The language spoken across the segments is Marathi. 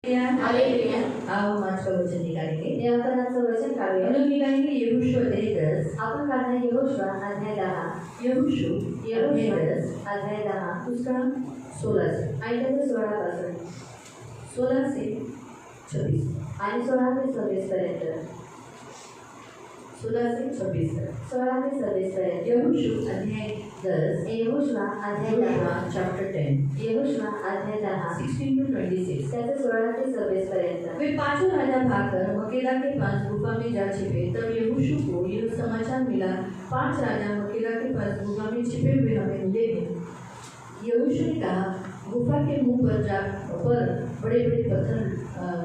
हालेलुया। आओ आज का वचन निकालेंगे। हे आपण आजचं वचन काढूया. हम लोग निकालेंगे यहोशू अध्याय 10। आपण काढणार यहोशू अध्याय 10 यहोशू अध्याय 10 अध्याय 10 उसका 16 से आणि त्याचे 16 पासून 16 से 26 आणि 16 ते 26 पर्यंत 16 से 26 तक 16 ते 26 पर्यंत यहोशू अध्याय 10 यहोशू अध्याय 10 चैप्टर 10 यहोशू अध्याय 10 16 to 26। त्याचे 16 ते 26 पर्यंत वे पांचों राजा भागकर मकेदा के पास गुफा में जा छिपे। तब यहोशू को यह समाचार मिला, 5 राजा मकेदा के पास गुफा में छिपे हुए हमें मिले हैं। यहोशू ने कहा, गुफा के मुंह पर बड़े बड़े पत्थर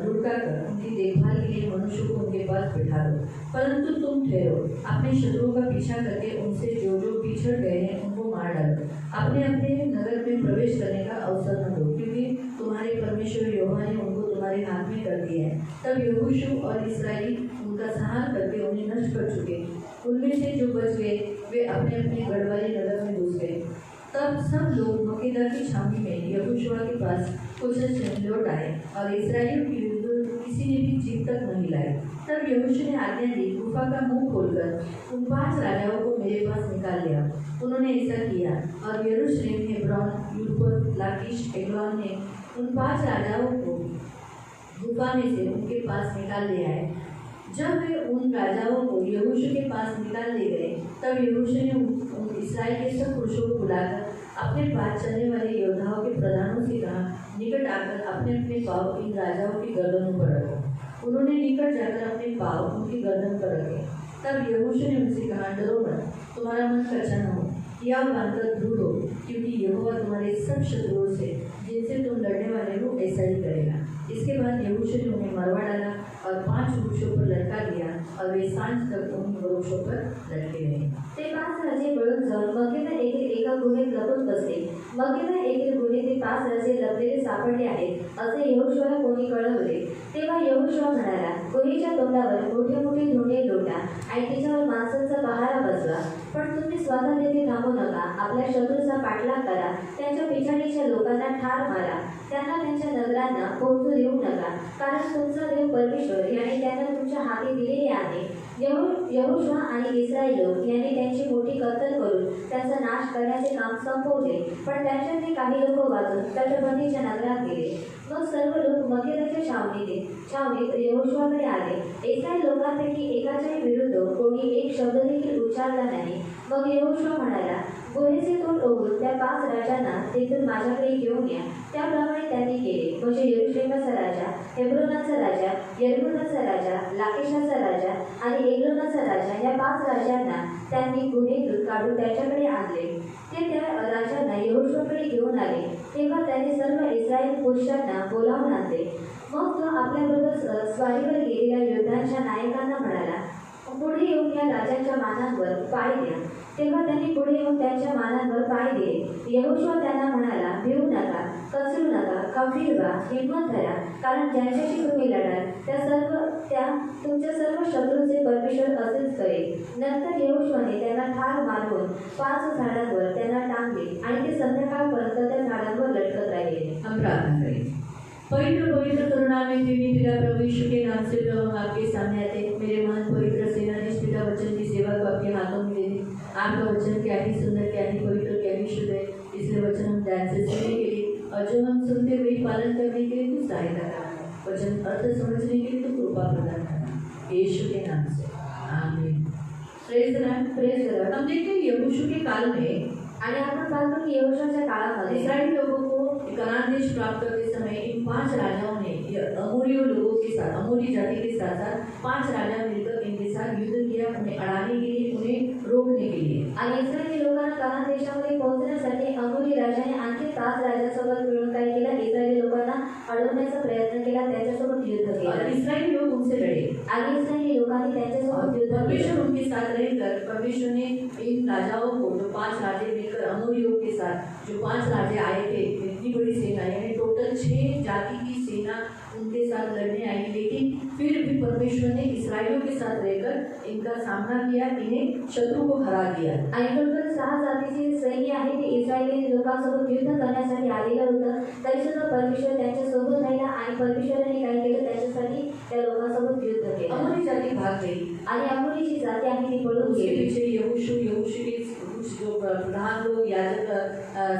लुढ़का कर उनकी देखभाल के लिए मनुष्य को उनके पास बिठा दो, परंतु तुम ठहरो, अपने शत्रुओं का पीछा करके उनसे जो जो पिछड़ गए हैं उनको मार डालो। अपने अपने नगर में प्रवेश करने का अवसर न दो, क्योंकि तुम्हारे परमेश्वर यहोवा ने उनको तुम्हारे हाथ में कर दिया है। तब यहोशू और इस्राएली उनका संहार करके उन्हें नष्ट कर चुके। उनमें से जो बच गए वे अपने अपने गढ़ वाले नगर में घुस गए। तब सब लोग मकेदा की छावनी में यहोशू के पास कुशल लौट आए और इस्राएलियों के विरुद्ध किसी ने भी जीत तक नहीं लाई। तब यहोशू ने आज्ञा दी, गुफा का मुंह खोलकर उन 5 राजाओं को मेरे पास निकाल लिया। उन्होंने ऐसा किया और यरूशलेम, हेब्रोन, यूफत, लाकीश, एग्लोन ने उन 5 राजाओं को गुफा में से उनके पास निकाल ले आए। जब वे उन राजाओं को यहोशू के पास निकाल ले गए, तब यहोशू ने उन इस्राएल के सब पुरुषों को बुलाकर अपने पास चलने वाले योद्धाओं के प्रधानों से कहा, निकट आकर अपने अपने पाँव इन राजाओं की गर्दनों पर रखो। उन्होंने निकट जाकर अपने पाँव उनकी गर्दन पर रखे। तब यहोशू ने उनसे कहा, डरो मत, तुम्हारा मन कच्चा न हो, या बांधकर दृढ़ हो, क्योंकि यहोवा तुम्हारे सब शत्रुओं से जिनसे तुम लड़ने वाले हो ऐसा ही करेगा। इसके बाद यहोशू ने उन्हें मरवा डाला और 5 वृक्षों पर लटका दिया और वे सांझ तक उन वृक्षों पर लटके रहे। ते 5 राजे पळून जाऊन मकेदा येथील एका गुहेत लपून बसले। मकेदा येथील गुहेत ते 5 राजे लपलेले सापडले आहेत असे यहोशूला कोणी कळवले। तेव्हा यहोशू म्हणाला, गुहेच्या तोंडावर मोठे मोठे धोंडे लोटा आणि त्याच्यावर माणसांचा पहारा बसवा, पण तुम्ही स्वतः तेथे थांबू नका, आपल्या शत्रूचा पाठलाग करा, त्यांच्या पिछाडीच्या लोकांना ठार मारा, त्यांना त्यांच्या नगरांना पोहोचू देऊ नका, कारण तुमचा देव परमेश्वर याने त्यांना तुमच्या हाती दिलेले आहे। यहोशू आणि इस्रायल लोक यांनी त्यांची मोठी कत्तल करून त्यांचा नाश करण्याचे काम संपवले, पण त्यांच्यातले काही लोक वाचून तटबंदीच्या नगरात गेले। मग सर्व लोक मकेदाच्या छावणीत यहोशूकडे आले। इस्रायल लोकांपैकी एकाच्याही विरुद्ध कोणी एक शब्द देखील उच्चारला नाही। मग यहोशू म्हणाला, गुहेचे तोंड उघडून त्या 5 राजांना तेथून माझ्याकडे घेऊन या। त्याप्रमाणे त्यांनी केले, म्हणजे यरूशलेमाचा राजा, हेब्रोनाचा राजा, यर्मूनाचा राजा, लाकीशाचा राजा आणि एग्लोनाचा राजा या 5 राजांना त्यांनी गुहेतून काढून त्याच्याकडे आणले। ते त्या राजांना यहोशूकडे घेऊन आले। तेव्हा त्याने सर्व इस्रायल पुरुषांना बोलावून आणले। मग तो आपल्याबरोबर स्वारीवर गेलेल्या योद्ध्यांच्या नायकांना म्हणाला, पुढे येऊन या राजांच्या मानांवर पाय द्या। तेव्हा त्यांनी पुढे येऊन त्यांच्या मानांवर पाय दिले। यहोशू त्यांना म्हणाला, भिवू नका, कचरू नका, खंबीर व्हा, हिंमत धरा, कारण ज्यांच्याशी तुम्ही लढाल त्या तुमच्या सर्व शत्रूचे परमेश्वर असेच करेल। नंतर यहोशूने त्यांना ठार मारून 5 झाडांवर त्यांना टांगले आणि ते संध्याकाळपर्यंत त्या झाडांवर लटकत राहिले। हम प्रार्थना करें। पवित्र पवित्र करुणामय देवी पिता प्रभु यीशु के नाम से प्रभु हम आपके सामने आते हैं। मेरे महान पवित्र सेनाधीश पिता वचन की सेवा को आपके हाथों में दे दी। आपका वचन क्या ही सुंदर, क्या ही पवित्र, क्या ही शुद्ध है। इसलिए वचन हम ध्यान से सुनने के लिए और जो हम सुनते हुए पालन करने के लिए तू सहायता करना, वचन अर्थ समझने के लिए तू कृपा प्रदान करना, यीशु के नाम से आमीन। Praise the Lord, praise the Lord. हम देखते हैं यहोशू के काल में आणि आपण पाहतो की यहोशूच्या काळामध्ये इस्राएली लोगों को कनान देश प्राप्त करते समय इन 5 राजाओं ने अमोरियों लोगों के साथ, अमोरी जाति के साथ साथ 5 राजा मिलकर इनके साथ युद्ध किया, उन्हें अड़ाने के लिए, उन्हें रोकने के लिए। आणि इस्रायली लोकांना कनान देशामध्ये पोहोचण्यासाठी अमोरी राजाने आणखी 5 राजांसोबत मिळून काय केलं, इस्रायली लोकांना अडवण्याचा प्रयत्न केला, त्यांच्यासोबत युद्ध केलं और इस्राएली लोग उनसे लड़े आणि इस्रायली लोकांनी त्यांच्यासोबत युद्ध परमेश्वर केलं। उनके साथ रहकर परमेश्वर ने इन राजाओं को, जो 5 राजे मिलकर अमोरियों के साथ जो 5 राजे आए थे, इतनी बड़ी सेना, यानी टोटल 6 जाति की सेना उनके साथ लड़ने आई, लेकिन फिर भी परमेश्वर ने इस्राएलियों के साथ रहकर इनका सामना किया, इन्हें शत्रु को हरा दिया। आणि टोटल 6 जातीचे सैन्य आहे ते इस्रायली लोकांसोबत युद्ध करण्यासाठी आलेलं होतं. तरी सुद्धा परमेश्वर त्यांच्यासोबत राहिला आणि परमेश्वराने काय केलं त्याच्यासाठी त्या लोकांसोबत युद्ध केलं. अमोरी जाति भाग गई आणि अमोरी जी जाती आहे ती पळून उसके गेली. पीछे यहोशू के कुछ जो प्रधान लोग, याजक,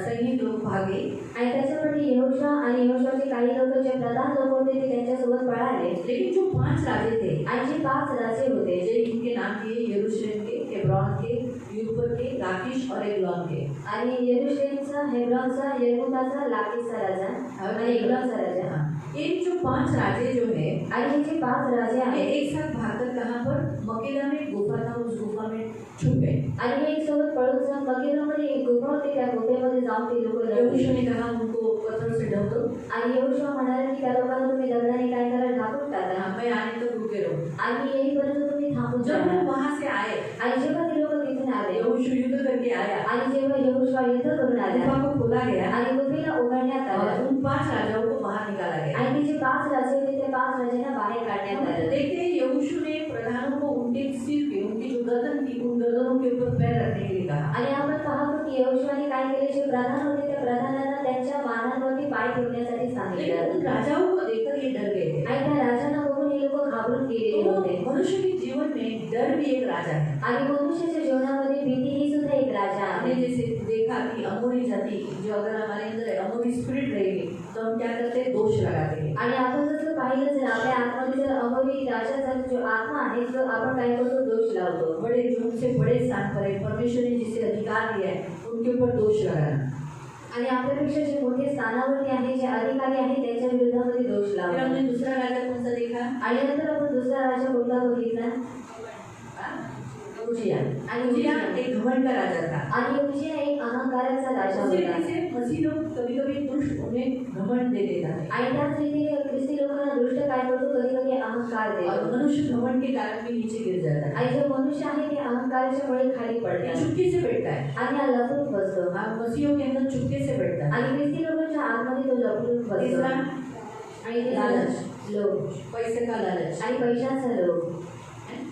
सैनिक लोग भागे। आणि त्याच्यामध्ये यहोशू आणि यहोशूचे काही लोक जे प्रधान लोक होते ते त्यांच्यासोबत पळाले. लेकिन जो 5 राजे थे, आणि जे 5 राजे होते जे इनके नाम थे यरूशलेम के, हेब्रोन के, यूपर के, लाकीश और एग्लोन के। आणि यरूशलेमचा, हेब्रोनचा, यर्मूताचा, लाकीशचा राजा आणि एग्लोनचा राजा. ये जो 5 राजे जो है, आणि हे जे 5 राजे ये आहेत एक साथ भागकर कहाँ पर? मकेदा में गुफा था, उस गुफा में छुप गए। आणि हे एक सोबत पळून जाऊन मकेदामध्ये एक गुफा होती. त्या गुफेमध्ये जाऊन ते लोक यहोशू ने कहा उनको पत्थर से ढक दो, आणि यहोशू म्हणाले की त्या लोकांना तुम्ही दगडाने काय करा, ढाकून टाका मैं आने तक रुके रहो। आणि येईपर्यंत तुम्ही थांबून जब जा. वो वहाँ से आए, आणि जेव्हा ते लोक तिथून आले यहोशू युद्ध करके आया, आणि जेव्हा यहोशू युद्ध करून आला गुफा को खोला गया आणि गुफेला उघडण्यात और आलं उन 5 राजाओं को बाहर निकाला गया। आणि ते जे 5 राजे होते त्या 5 राजांना बाहेर काढण्यात आलं. देखते हैं यहोशू ने प्रधानों को उनके सिर पे, उनकी जो गर्दन थी, उन गर्दनों के ऊपर पैर रखने के लिए कहा। आणि आपण पाहतो की यहोशूने काय केले, जे प्रधान होते त्या प्रधानांना त्यांच्या मानांवरती पाय ठेवण्यासाठी लेकिन सांगितलं. उन राजाओं को देखकर ये डर गए थे। आणि त्या राजांना बघून हे लोक घाबरून गेलेले तो होते. मनुष्य के जीवन में डर भी एक राजा है। आणि मनुष्याच्या जीवनामध्ये भीती ही सुद्धा एक राजा हमने आहे. जैसे देखा कि अमोरी जाति जो अगर हमारे अंदर अमोरी स्पिरिट रहेगी तो हम क्या करते हैं? दोष लगाते हैं। आणि आपण जसं पाहिलं जर आपल्या आत्मध्ये जर अमोरी राजाचा जो आत्मा आहे तर आपण काय करतो, दोष लावतो. बड़े जो उनसे बड़े स्थान पर है, परमेश्वर ने जिसे अधिकार दिया है उनके ऊपर दोष लगाना। आणि आपल्यापेक्षा जे मोठे स्थानावरती आहे, जे अधिकारी आहे त्यांच्या विरोधामध्ये दोष फिर लावतो. हमने दूसरा राजा कौन सा देखा? आणि नंतर आपण दुसरा राजा कोणता बघितला? उजिया। आणि उजिया उजिया एक घमंड का राजा था। आणि उजिया एक अहंकाराचा राजा उसी होता. रीति से मसीह लोग कभी-कभी दुष्ट उन्हें घमंड दे देता है आणि त्याच रीतीने ख्रिस्ती लोकांना दुष्ट काय करतो, कधी कधी अहंकार और देतो. मनुष्य घमंड के कारण भी नीचे गिर जाता है। आणि जो मनुष्य आहे ते अहंकाराच्या मुळे खाली ये पडतात चुपके से बैठता है। आणि हा लपून बसतो. हाँ, मसीहों के अंदर चुपके से बैठता है। आणि ख्रिस्ती लोकांच्या आतमध्ये तो लपून बसतो. तीसरा आणि ते लालच, लोभ पैसे का लालच। आणि पैशाचा लोभ.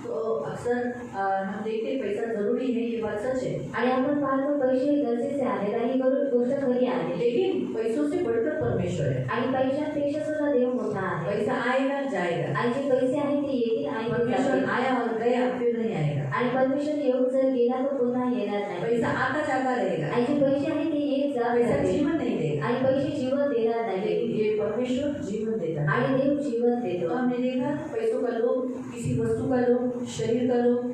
तो अक्सर हम देखते हैं पैसा जरूरी है, ये बात सच है। आणि आपण पाहतो पैसे गरजेचे आहेत आणि ही गोष्ट खरी आहे. लेकिन पैसों से बढ़कर परमेश्वर है। आणि पैशांपेक्षा सुद्धा देव मोठा आहे. पैसा आएगा जाएगा, आणि जे पैसे आहेत ते येतील आणि ते परमेश्वर जातील. आया और गया फिर नहीं आएगा। आणि परमेश्वर येऊन जर गेला तर पुन्हा येणार नाही. पैसा आता जाता रहेगा, आणि जे पैसे आहेत ते येत जात पैसा राहतील. जीवन नहीं देगा, आणि पैसे जीवन देणार नाही लेकिन ये परमेश्वर जीवन देता है। आणि देव जीवन तो देतो. हमने देखा पैसों का लोभ, किसी वस्तु का लोभ, शरीर का लोभ,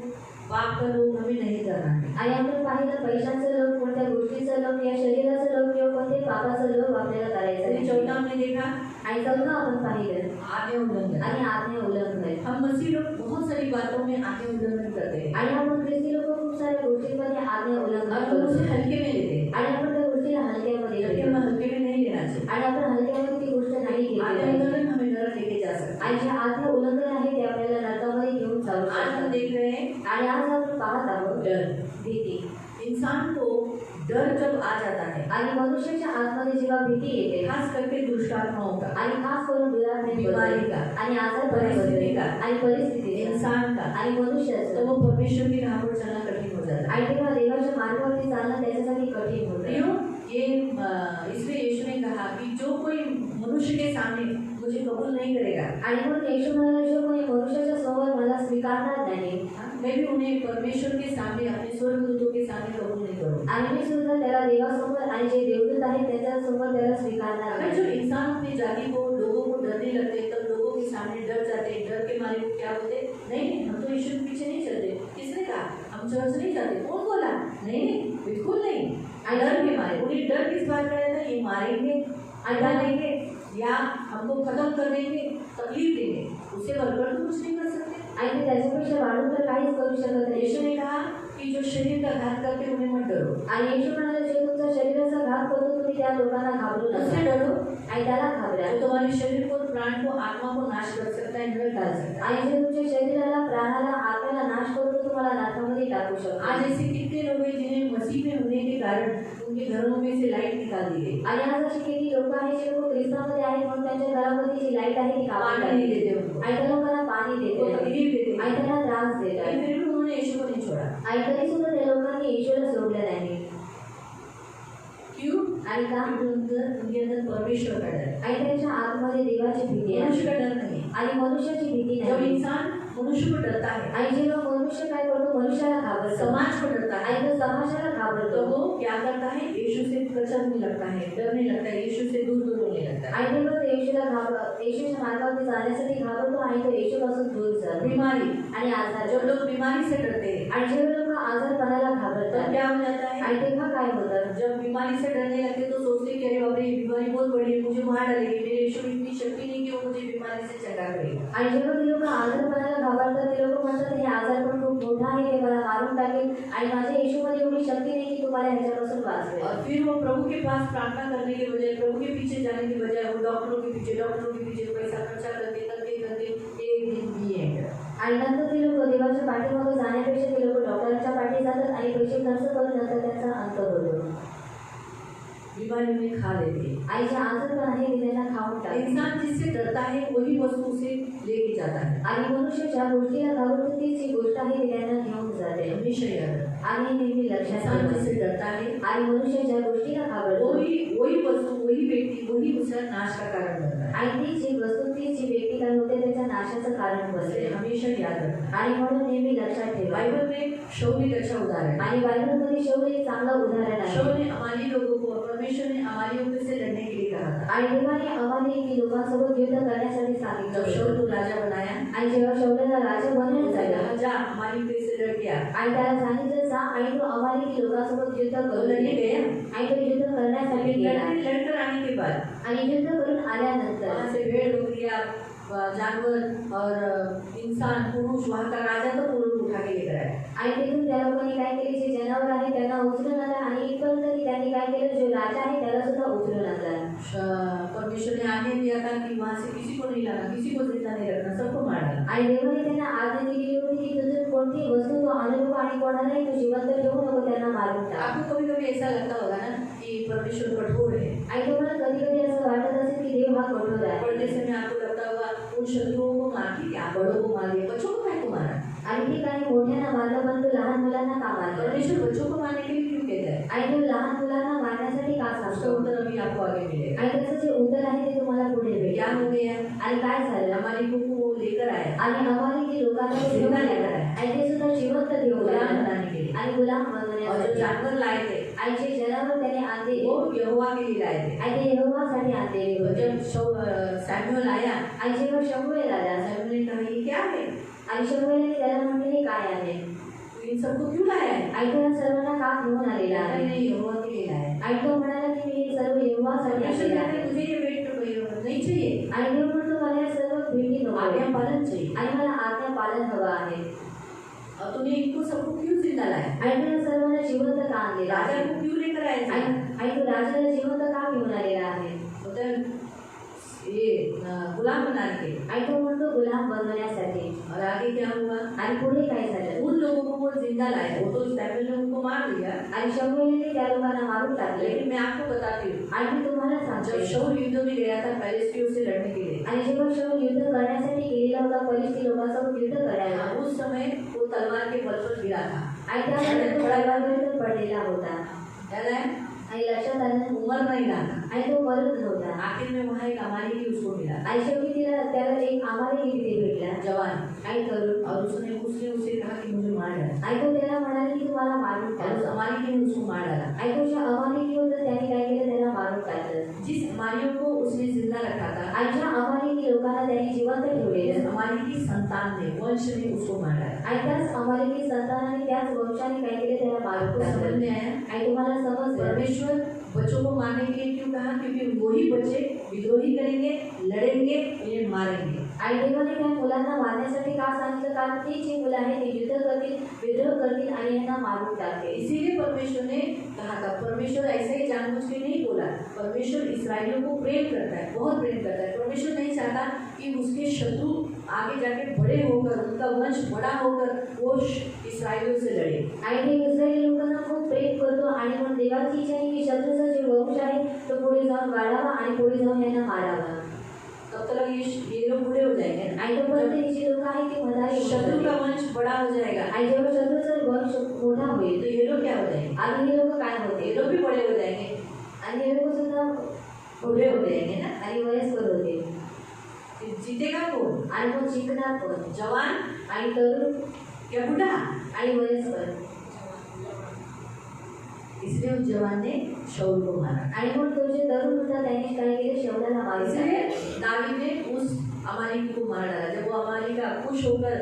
पाप का लोभ हमें नहीं करना है। आणि आपण पाहिलं पैशांचं लोभ, कोणत्या गोष्टीचं लोभ, या शरीराचं लोभ किंवा कोणत्या पापाचं लोभ आपल्याला करायचं फिर नाही. चौथा हमने देखा आणि चौथा आपण पाहिलं आज्ञा उल्लंघन। आणि आज्ञा उल्लंघन. हम मसीह लोग बहुत सारी बातों में आज्ञा उल्लंघन करते हैं आणि आपण ख्रिस्ती लोक खूप साऱ्या गोष्टींमध्ये आज्ञा उल्लंघन और हम करतो. उसे हल्के में लेते हैं, आणि आपण त्या गोष्टीला हलक्यामध्ये जबकि घेतो. हमें हल्के में नहीं लेना चाहिए। आणि आपण हलक्यामध्ये ती गोष्ट नाही घेतली आज्ञा पाहिजे. उल्लंघन हमें नरक लेके जा सकता है। आणि जे आज्ञा उल्लंघन आहे ते आपल्याला नरकामध्ये घेऊन जाऊ आज हम शकतात. देख रहे हैं आणि आज आपण पाहत आहोत डर। भीती. इंसान को डर जब आ जाता है, आणि मनुष्याच्या आतमध्ये जेव्हा भीती येते खास करके दुष्ट आत्माओं का, आणि खास करून दुरात्मे बीमारी का, आणि आजार परिस्थिती का, आणि परिस्थिती इंसान का, आणि तो मनुष्याचं वो परमेश्वर की राह पर चलना कठिन हो जाता है। आणि तेव्हा देवाच्या मार्गावरती चालणं त्याच्यासाठी कठीण होतं. क्यों? ये इसलिए यीशु ने कहा कि जो कोई मनुष्य के सामने मुझे कबूल नहीं करेगा, आणि म्हणून येशू म्हणाले, जो कोणी मनुष्याच्या समोर मला स्वीकारणार नाही मैं भी उन्हें परमेश्वर के सामने, अपने स्वर्गदूतों के सामने कबूल नहीं करूँगा। आणि मी सुद्धा त्याला देवासमोर आणि जे देवदूत आहेत त्याच्यासमोर त्याला स्वीकारणार अगर नाही. जो इंसान अपनी जाति को, लोगों को डरने लगते हैं, तब लोगों के सामने डर जाते हैं, डर के मारे वो क्या बोलते? नहीं, हम तो यीशु के पीछे नहीं चलते। किसने कहा? हम चर्च नहीं जाते। कौन बोला? नहीं, बिल्कुल नहीं। डर के मारे, उन्हें डर किस बात का रहता है? ये मारेंगे, अंडा देंगे या हमको खत्म कर देंगे, तकलीफ देंगे, उससे बढ़कर तो कुछ नहीं कर सकते। आणि ते त्याच्यापेक्षा वाढून तर काहीच करू शकत नाही. यीशु ने कहा कि जो शरीर का घात करते उन्हें मत डरो, आणि येशू म्हणाले जे तुमचा शरीराचा घात करतो तुम्ही त्या लोकांना घाबरू उससे नका डरो आणि त्याला घाबरा. जो तुम्हारे शरीर को, प्राण को, आत्मा को नाश कर सकता है, नरक डाल सकता है। आणि जे तुमच्या शरीराला प्राणाला आत्म्याला नाश करतो तुम्हाला नरकामध्ये टाकू शकतो. आज ऐसे कितने लोग हैं जिन्हें मसीह में होने के कारण उनके घरों में से लाइट निकाल दी गई, आणि आज अशी किती लोक आहेत जे लोक ख्रिस्तामध्ये आहेत म्हणून त्यांच्या घरामध्ये जी लाईट आहे ती कापून पानी नहीं टाकली. देते उनको, आणि त्या लोकांना पाणी उनको देते तकलीफ देते, आणि त्यांना त्रास देतात. लेकिन फिर भी उन्होंने यीशु को नहीं छोड़ा। आणि तरी सुद्धा त्या लोकांनी येशूला सोडलं नाही. क्यों? आणि का? उनके अंदर परमेश्वर का डर है, आणि त्यांच्या आतमध्ये देवाची भीती मनुष्य आहे का डर नहीं। आणि मनुष्याची भीती जब नाही. इंसान मनुष्य को डरता है, आणि जेव्हा मनुष्य काय करतो मनुष्याला घाबरतो समाज को डरता है, आणि तो समाजाला तो घाबरतो वो क्या करता है? यीशु से कचरने लगता है, डरने लगता है, यीशु से दूर दूर होने लगता है। आणि ते फक्त येशूच्या मार्गावरती जाण्यासाठी घाबरतो आणि तो येशूपासून दूर जातो. बीमारी, आणि आजार जब लोग बीमारी से डरते हैं आणि जेव्हा लोक आजारपणाला तो घाबरतात क्या हो जाता है? आणि तेव्हा काय होतं जब बीमारी से डरने लगते तो सोचते कि अरे बाप रे, ये बीमारी बहुत बड़ी है, मुझे मार डालेगी, मेरे यीशु में इतनी शक्ति नहीं कि वो मुझे बीमारी से चंगा करेगा। आणि जेव्हा ते लोक आजारपणाला घाबरतात ते लोक म्हणतात हे आजारपण खूप मोठा आहे ते मला मारून टाकेल आणि माझ्या येशूमध्ये एवढी शक्ती नाही की तुम्हाला ह्याच्यापासून वाचवेल. और फिर वो प्रभु के पास प्रार्थना करने के बजाय, प्रभु के पीछे जाने के बजाय वो डॉक्टरों के पीछे पैसा खर्चा करते एक दिन भी है। आणि नंतर ते लोक देवाच्या पाठीमागे जाण्यापेक्षा ते लोक डॉक्टरांच्या पाठी जातात आणि पैसे खर्च करून नंतर त्यांचा अंत होतो. बीमारी में खा लेते हैं। आणि जे आजारपण आहे ते त्यांना खाऊन टाकतात. इंसान जिससे डरता है वही वस्तु उसे लेके जाता है, आणि मनुष्य ज्या गोष्टीला घाबरतो तीच जी गोष्ट आहे ती त्यांना घेऊन जाते. हमेशा याद रखना। आणि नेहमी लक्षात इंसान ठेवा. जिससे डरता है आणि मनुष्य ज्या गोष्टीला घाबरतो वही वस्तु, वही व्यक्ति, वही उसका नाश का कारण बनता है। आणि ती जी वस्तू ती जी व्यक्ती काय होते त्याच्या नाशाचं कारण बनते. इसे हमेशा याद रखना। आणि म्हणून नेहमी लक्षात ठेवा. बाइबल में शऊल एक अच्छा उदाहरण है। आणि बायबलमध्ये शौल एक चांगलं उदाहरण आहे. शऊल ने अमाली लोगों को, परमेश्वर ने अमालियों से लड़ने के लिए कहा था। आणि देवाने अमालेकी लोकांसोबत युद्ध करण्यासाठी सांगितलं जब होतं. शऊल को राजा बनाया आणि जेव्हा शौलाला राजा बनवण्यात तो आलं कहा, जा अमालियों से लड़ के आ। आणि त्याला सांगितलं जा आणि तो अमालेकी लोकांसोबत युद्ध तो करून लड़ने ये. गया, आणि तो युद्ध करण्यासाठी गेला. लड़कर आने के बाद आणि युद्ध करून आल्यानंतर वहाँ से भेड़ बकरियाँ, जानवर और इंसान, पुरुष, वहाँ का राजा तो पुरुष उठा के लेकर आया। आणि तिथून त्या लोकांनी काय केले जे जनावर आहे त्यांना उचलून आणलं आणि इथपर्यंत की त्यांनी काय केलं जो राजा आहे त्याला सुद्धा उचलून आणलं. परमेश्वर ने आज्ञा दिया था कि वहाँ से किसी को नहीं लाना, किसी को जिंदा नहीं रखना, सबको मार डालना। आणि देवाने त्यांना आज्ञा दिली होती की तुझं कोणती वस्तू तो आणू नको आणि कोणालाही तू जिवंत ठेवू नको त्यांना मारून टाक. आपको कभी कभी ऐसा लगता होगा ना कि परमेश्वर कठोर है, आणि तुम्हाला कधी कधी असं वाटत असेल की देव हा कठोर आहे. पढ़ते समय आपको लगता होगा उन शत्रुओं को मार दिया, बड़ों को मार दिया, बच्चों को काय को मारा? आणि ती काही मोठ्यांना मारलं पण तो लहान मुलांना का मारलं परमेश्वर बच्चों को मारने के लिए क्यों कहता है? आणि तो लहान मुलांना मारण्यासाठी का उसका सांगतो. उत्तर अभी आपको आगे मिलेगा। आणि त्याचं जे उत्तर आहे ते तुम्हाला पुढे भेटेल. क्या हो गया? आणि काय झालं अमालिकों को वो लेकर आया आणि अमालेकी लोकांना जिवंत घेऊन लेकर आले आए। आणि ते सुद्धा जिवंत घेऊन गुलाम आले बनाने के लिए। आणि गुलाम और जो बनवण्यासाठी. जानवर लाए थे आणि जे जनावर त्याने आणले वो यहोवा के लिए लाए थे। आणि ते यहोवासाठी आणलेले और होते. जब सैमुअल आया, आणि जेव्हा शमूएल आला सैमुअल ने कहा ये क्या है? आणि शमूएलने त्याला म्हटले हे काय आहे तो इन सबको क्यों लाया है? आणि तो या सर्वांना का घेऊन आलेला आहे. मैंने यहोवा के लिए लाया है। आणि तो म्हणाला की मी हे सर्व यहोवासाठी परमेश्वर आणलेले कहता आहे. है मुझे ये वेट नहीं चाहिए, आणि देव म्हणतो मला हे सर्व भेटी नको आज्ञा पालन चाहिए। आणि मला आज्ञा पालन हवं आहे. और तूने इनको सबको क्यों जिंदा लाया? आणि तो या सर्वांना जिवंत का आणलेला राजा आहे. को क्यों लेकर आया? आणि तो राजाला जिवंत का घेऊन आलेला आहे. मतलब ये गुलाम बनाने के लिए। आणि तो म्हणतो गुलाम बनवण्यासाठी. और आगे क्या हुआ? आणि पुढे काय झालं उन लोगों को वो जिंदा लाया, वो तो सैमुअल ने उनको मार दिया, आणि शमूएलने त्या लोकांना मारून टाकले. लेकिन मैं आपको बताती हूँ आणि मी तुम्हाला जब सांगते शाऊल युद्ध में गया था फिलिस्तीयों से लड़ने के लिए, आणि जेव्हा शौल युद्ध करण्यासाठी गेलेला होता फलिस्ती लोकांसोबत युद्ध करायला उस समय वो तलवार के बल पर गिरा था। आणि त्यामध्ये तो तलवारीवर पडलेला होता. याद है? आणि लक्षात आलं उमर नहीं रहा था। आणि तो मरत नव्हता. आखिर में वहाँ एक अमालेकी उसको मिला, आणि शेवटी त्याला एक आमालेकी तिथे भेटला जवान, आणि तरुण. और उसने उसे कहा कि मुझे मार डाल। आणि तो त्याला म्हणाला की तुम्हाला मारून और उस टाक. अमालेकी ने उसको मार डाला। आणि तो ज्या अमालेकी होता त्याने काय केलं त्याला मारून टाकलं. जिस अमालियों को उसने जिंदा रखा था, आणि ज्या अमालेकी लोकांना त्यांनी जिवंत उस ठेवलेलं अमालेकी संतान ने, वंश ने उसको मार डाला। आणि त्याच अमालेकी संतानाने त्याच वंशाने काय केले त्याला मारून आपको समझ टाकलं. में आया? आणि तुम्हाला समजलं परमेश्वर बच्चों को मारने के लिए क्यों कहा? क्योंकि वही बच्चे विद्रोही करेंगे, लड़ेंगे, इन्हें मारेंगे। आणि देवाने त्या मुलांना मारण्यासाठी का सांगितलं? कारण ती जी मुलं आहेत ते युद्ध करतील, विद्रोह करतील आणि यांना मारून टाकतील. इसीलिए परमेश्वर ने कहा था, परमेश्वर ऐसे ही जानबूझ के नहीं बोला। परमेश्वर इस्राएलियों को प्रेम करता है, बहुत प्रेम करता है। परमेश्वर नहीं चाहता कि उसके शत्रु आगे जाके बड़े होकर, उनका वंश बड़ा होकर वो इस्राएलियों से लड़े। आणि ते इस्रायली लोकांना खूप प्रेम करतो आणि मग देवाची इच्छा आहे की शत्रूचा जे वंश आहे तो पुढे जाऊन वाढावा आणि पुढे जाऊन यांना मारावा. तब तक ये लोग बूढ़े हो जाएंगे आणि तोपर्यंत ही जी लोक आहेत ती म्हातारी शत्रु का वंश बड़ा हो जाएगा। आणि जेव्हा शत्रूचा वंश मोठा होईल तो ये लोग क्या हो जाएंगे? आणि हे लोक काय ये होते? लोग भी बड़े हो जाएंगे, आणि हे लोक सुद्धा बूढ़े हो जाएंगे ना। आणि वयस्कर होते. जीतेगा कौन? आणि मग शिकणार पण जवान आणि तरुण या बूढ़ा? आणि वयस्कर. इसलिए उस जवान ने शाऊल को मारा। आणि मग तो जे तरुण होता त्याने काय केले? शौलाला मारले. इसलिए दावीद ने उस अमालेकी को मार डाला। जब वो अमालेकी का खुश होकर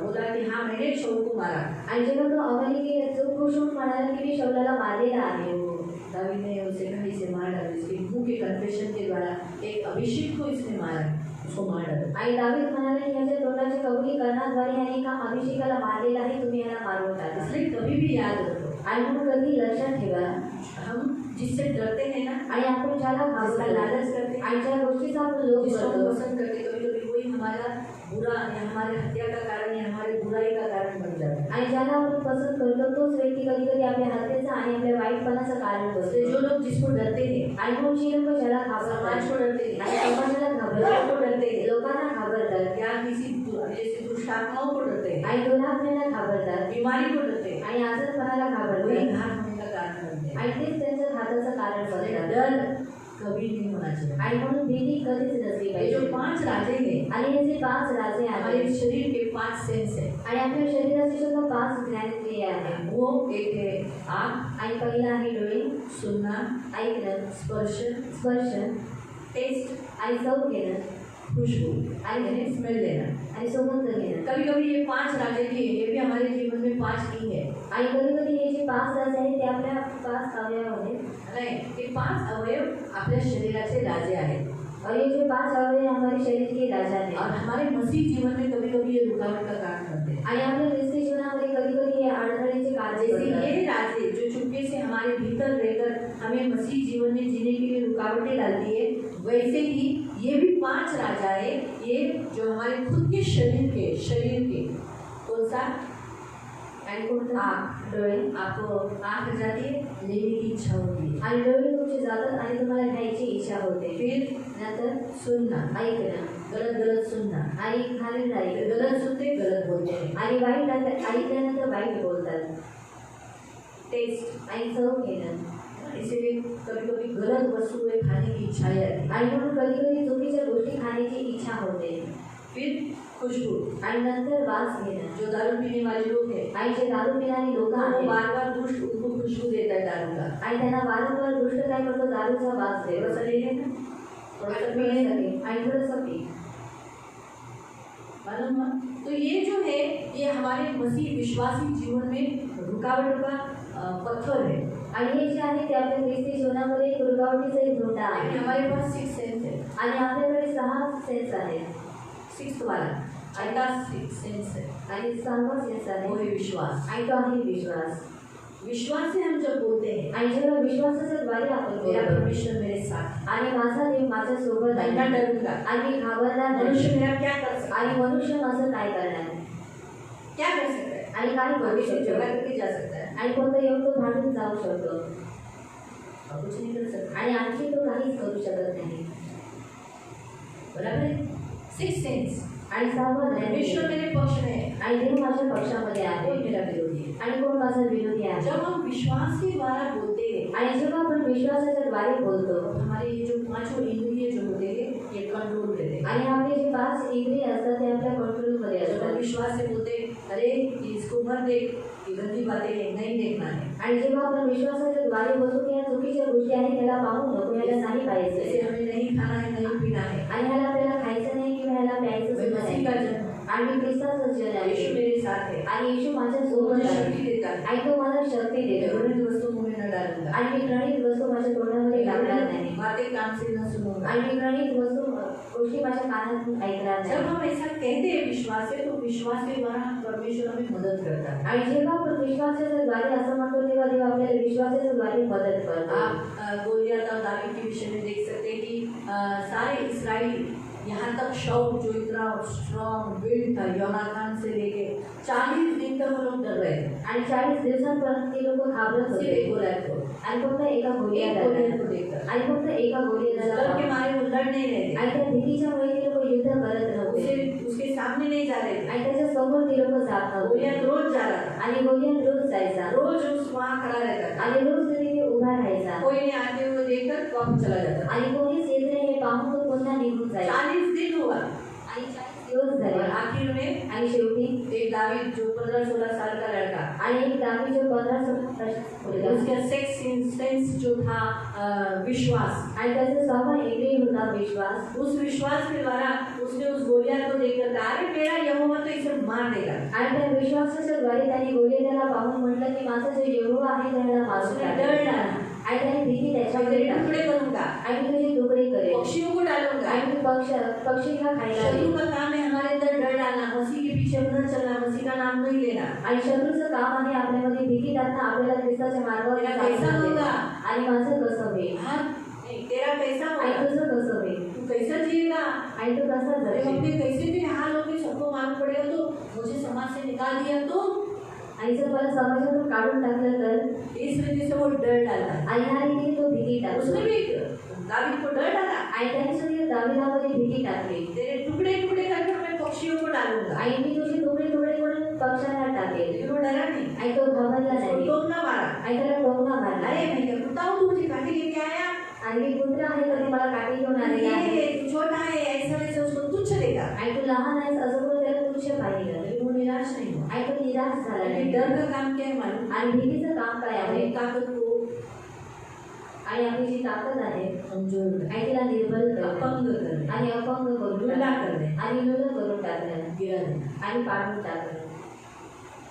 बोला कि हाँ मैंने शाऊल को मारा, आणि जेव्हा तो अमालेकी जो खुश होऊन म्हणाला की मी शौलाला मारलेला आहे, दावीद ने उसे कहीं से मार डाला। इसके मुंह के कन्फेशन के द्वारा एक अभिषेक को इसने मारा, उसको मार डाला। आणि दावीद म्हणाले की याच्या तोंडाच्या कबुलीकरणाद्वारे याने एका अभिषेकाला मारलेला आहे, तुम्ही याला मारून टाका. इसलिए कभी भी याद रखो, आणि मग कधी लक्षात ठेवा, हम जिससे डरते हैं ना, आणि आपण ज्याला जिसका घाबरतो लालच करते, आणि ज्या गोष्टीचा आपण लोभ जिसको हम करतो पसंद करते, कभी कभी वही हमारा बुरा या हमारे हत्या का कारण या हमारे बुराई का कारण बन जाता है। आणि ज्याला आपण पसंत करतो तोच व्यक्ती कधी कधी आपल्या हत्येचा आणि आपल्या वाईटपणाचं कारण तो बनतो. जो लोग जिसको डरते हैं, आणि मग जी लोक ज्याला समाज घाबरतात को डरते हैं, आणि समाजाला लोगों घाबरतात, को डरते हैं, लोकांना घाबरतात या किसी जैसे दुष्ट आत्माओं को डरते हैं, आणि दुरात्म्याला घाबरतात बीमारी को डरते हैं, आणि आजारपणाला वही घाबरतात घात होने का कारण बनते हैं। आणि तेच त्यांच्या घाताचं कारण इसलिए बनतात. डर कभी नहीं होना चाहिए। आणि म्हणून भीती कधीच नसली ये जो पाहिजे. 5 राजे हैं, आणि हे जे 5 राजे हमारे आहेत शरीर के 5 सेंस है। आणि आपल्या शरीराचे सुद्धा 5 ज्ञानेंद्रिय आहेत. वो एक है आँख, आणि पहिला आहे डोळे, सुनना, ऐकणं, स्पर्श, स्पर्श टेस्ट, आणि चव घेणं खुशबू आणि यानी स्मेल लेना। आणि सुगंध घेणं. कभी कभी ये 5 राजे भी है, ये भी हमारे जीवन में 5 किंग है। आणि कधी कधी हे जे 5 राजे आहेत ते आपल्या 5 अवयवामध्ये नाही, हे 5 अवयव आपल्या शरीराचे राजे आहेत। और ये जो 5 अवयव हमारे शरीर के राजा और हैं. हमारे मसीह जीवन में कभी कभी ये रुकावट का कारण बनते हैं। आणि आपल्या ख्रिस्ती जीवनामध्ये कधी कधी हे अडथळ्याचे कारण जैसे बनतात. ये राजे जो चुपके से हमारे भीतर रहकर हमें मसीह जीवन में जीने के लिए रुकावटें डालती है, वैसे ही ये भी 5 राजा है, ये जो हमारे खुद के शरीर के कौन सा? आणि कोणतं? आँख। डोळे. आपको आँख जाती है, लेने की इच्छा होती है। आणि डोळे तुमचे जातात आणि तुम्हाला घ्यायची इच्छा होते. फिर नंतर सुनना, ऐकणं गलत गलत सुनना, आणि खाली जायचं. गलत सुनते गलत बोलते हैं। आणि वाईट ऐकल्यानंतर वाईट बोलतात. टेस्ट, आणि चव घेणं. इसीलिए कभी कभी गलत वस्तुएं खाने की इच्छा आती है। आणि म्हणून कधी कधी चुकीच्या गोष्टी खाण्याची इच्छा होते. फिर खुशबू, आणि नंतर वास घेणं. जो दारू पीने वाले लोग हैं, आणि जे दारू पिणारी लोक वो आहेत बार बार दुष्ट उनको खुशबू देता है दारू का। आणि त्यांना वारंवार दुष्ट काय करतो? दारूचा वास देतो. थोड़ा सा ले लेना, थोड़ा सा पी लेना, पिण्यासाठी आणि थोडंसं पी. मालूम हुआ? तो ये जो है ये हमारे मसीह विश्वासी जीवन में रुकावट का पत्थर है। आणि हे जे आहे ते आपल्या ख्रिस्ती जीवनामध्ये एक रुकावटीचा एक धोंडा लेकिन आहे. हमारे पास 6 सेंस है। आणि आपल्याकडे 6 सेन्स आहेत. 6th वाला आइटा 6 सेंस है, आणि 6वा सेन्स आहे वो है विश्वास। आणि तो आहे विश्वास. विश्वास से हम जब बोलते हैं, आणि जेव्हा विश्वासाच्या द्वारे आपण मेरा बोलतो परमेश्वर मेरे साथ, आणि माझा देव माझ्या सोबत मैं न आहे डरूंगा। आणि मी घाबरणार मनुष्य नाही. मेरा क्या कर सकता है? आणि मनुष्य माझं काय करणार? क्या कर सकता है? आणि काय करू कोई से शकतो? झगड़ा करके जा सकता है आणि कोणतं येऊन तो भांडून जाऊ शकतो और कुछ नहीं कर सकता। आणि आणखी तो काहीच करू शकत नाही. बराबर है? 6 सेंस। आणि 6वा परमेश्वर मेरे पक्ष में है, आणि देव माझ्या पक्षामध्ये आहे कोई मेरा विरोधी है। आणि कोण माझा विरोधी आहे. जब हम विश्वास के द्वारा बोलते हैं, आणि जेव्हा आपण विश्वासाच्या द्वारे बोलतो तो हमारे ये जो 5 इंद्रिय जो होते हैं ये कंट्रोल रहते हैं। आणि आपले जे 5 इंद्रिय असतात ते आपल्या कंट्रोलमध्ये जब हम असतात. विश्वास से बोलते हैं, अरे इसको मत देख, ये गंदी बातें हैं, नहीं देखना है। आणि जेव्हा आपण विश्वासाच्या द्वारे बोलतो की या चुकीच्या गोष्टी आहेत त्याला पाहू नको, याला नाही जैसे पाहायचं हमें नहीं खाना है, नहीं पीना है। आणि ह्याला आपल्याला खायचं नाही किंवा ह्याला प्यायचं मैं सुद्धा मसीह का नाही. जन्म, आणि मी ख्रिस्ताचा जन यीशु आहे मेरे साथ है, आणि येशू माझ्या वो सोबत मुझे आहे शक्ति देता है। आणि तो मला शक्ती मैं देतो घृणित वस्तु मुंह में न डालूंगा, आणि मी घृणित वस्तू माझ्या तोंडामध्ये टाकणार नाही बातें कान से न सुनूंगा। आणि मी घृणित वस्तू गोष्टी माझ्या कानातून ऐकणार जब नाही. हम ऐसा कहते हैं विश्वास से, तो विश्वास के द्वारा परमेश्वर हमें मदद करता है। आणि जेव्हा आपण विश्वासाच्या द्वारे असं म्हणतो तेव्हा देव आपल्याला विश्वासाच्या द्वारे मदत करतो. आप गोलियत और दावीद के विषय में देख सकते हैं कि सारे इस्राएली, यहाँ तक शाऊल जो इतना स्ट्रॉन्ग विल्ड था, योनाथान से लेके 40 दिन तक वो लोग डर रहे थे। आणि 40 दिवसांपर्यंत ते लोक घाबरत सिर्फ होते. एक गोलियत को, आणि फक्त एका एक गोलियाला गोलियत को देखकर, आणि फक्त एका गोलियाला डर के मारे वो लड़ नहीं रहे थे, आणि त्या भीतीच्यामुळे ते लोक युद्ध करत नव्हते. उसके सामने नहीं जा रहे थे। आणि त्याच्या समोर ते लोक जात नव्हते. गोलियत रोज जा रहा था, आणि गोलियत रोज जायचा रोज उस वहाँ खड़ा रहता था, आणि रोज तिथे उभा राहायचा. कोई नहीं आते हुए देखकर वापस चला जाता था। आणि कोणीच येत नाही हे पाहून तो पुन्हा निघून जायचा. 40 दिन हुआ आणि 40 दिवस और झाले. आखिर में आणि शेवटी एक दावीद जो 15-16 साल का लड़का, आणि एक दावी जो 15-16 वर्षाचा मुलगा उसका सेक्स सेंस जो था विश्वास, आणि त्याचा स्वभाव एकही होता विश्वास. उस विश्वास के द्वारा उसने उस गोलियत को देखकर कहा, अरे मेरा यहोवा तो इसे मार देगा। आणि त्या विश्वासाच्या द्वारे त्याने गोलियाला पाहून म्हटलं की माझा जो यहोवा आहे त्याला मारून उसने टाकेल. डर डाला, आणि त्याने भीती त्याच्यामध्ये तेरे टाकली. टुकड़े करूंगा, आणि तुझे तुकडे करेल पक्षियों को डालूंगा। आणि तू पक्षीला खायला शत्रु देईल. का काम है हमारे अंदर डर डालना, मसीह के पीछे न चलना, मसीह का नाम नहीं लेना। आणि शत्रूचं काम आहे आपल्यामध्ये भीती टाकणं, आपल्याला ख्रिस्ताच्या मार्गावर तेरा चालवणं. कैसा होगा? आणि माझं कसं होईल हाँ, नहीं, तेरा कैसा आणि होगा, तुझं कसं होईल तू कैसा जिएगा, आणि तू कसा अरे जगशील. अपने कैसे भी हाल होगी, सबको मालूम पड़ेगा, तो मुझे समाज से निकाल दिया तो आणि जर मला समाजातून काढून टाकलं तर. इस वजह से वो डर डाला। आणि ह्या रीतीने तो भीती उसने टाकतो. भी दावीद को डर डाला, आणि त्याने सुद्धा दाविदामध्ये भीती टाकली. तेरे टुकड़े टुकड़े करके मैं पक्षियों को डालूंगा। आणि मी तुझे तुकडे तुकडे करून पक्षांना टाकेल. लेकिन वो डरा नहीं, आणि तो घाबरला उसको नाही. टोकना मारा, आणि त्याला टोमणा मारला. अरे भैया कुत्ता हूँ, तू मुझे काटे लेके आया, आणि मी पुत्र आहे कधी मला काठी घेऊन आलेला आहे. ये तू छोटा है, ऐसा वैसा उसको तुच्छ देखा। आणि तू लहान आहेस असं करून त्याला तुच्छ पाहिलं. लेकिन वो निराश नहीं हुआ। आणि तो निराश झाला लेकिन नाही. डर का काम क्या है मालूम? आणि भीतीचं काम काय आहे. अपनी ताकद को आणि आपली जी ताकद आहे कमजोर करना, आणि तिला निर्बल करणे अपंग करणे, आणि अपंग करून लुला टाकणे. करणे, आणि लुला करून टाकणं गिरा देना। आणि पाडून टाकणं.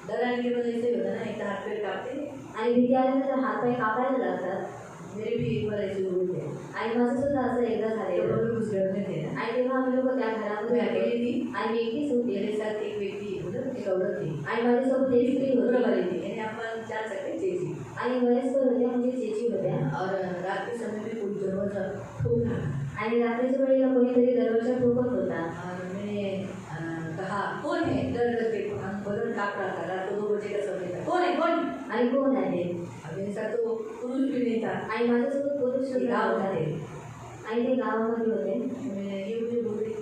डराने की वजह से होता ना, एक तो हाथ पैर कांपते। आणि भीती आल्यानंतर हातपाय कापायला लागतात. मेरे भी एक बार ऐसे हुए थे, आणि माझं सुद्धा असं एकदा तो झालेलं. लोग उस घर में थे ना, आणि तेव्हा आम्ही लोक त्या मैं घरामध्ये अकेली होतो. थी, आणि मी एकटीच होती. मेरे साथ एक व्यक्ति उधर एक औरत थी, आणि माझ्यासोबत एक स्त्री उम्र होती. वाली थी, यानी अपन 4 सकते चेची। आणि वयस्कर होत्या म्हणजे चेची होत्या. और रात के समय में कोई दरवाजा ठोक रहा आणि रात्रीच्या वेळेला कोणीतरी दरवाजा ठोकत होता. और मैंने कहा कौन है, डर डर के हम बदन काँप रहा था, रात को 2 बजे का समय था, कौन है कौन? आणि कोण आहे. अब मेरे साथ तो पुरुष भी नहीं था, आणि माझ्यासोबत पुरुष सुद्धा गाँव होता. थे। आणि ते गावामध्ये होते. मैं ये मुझे बोल रही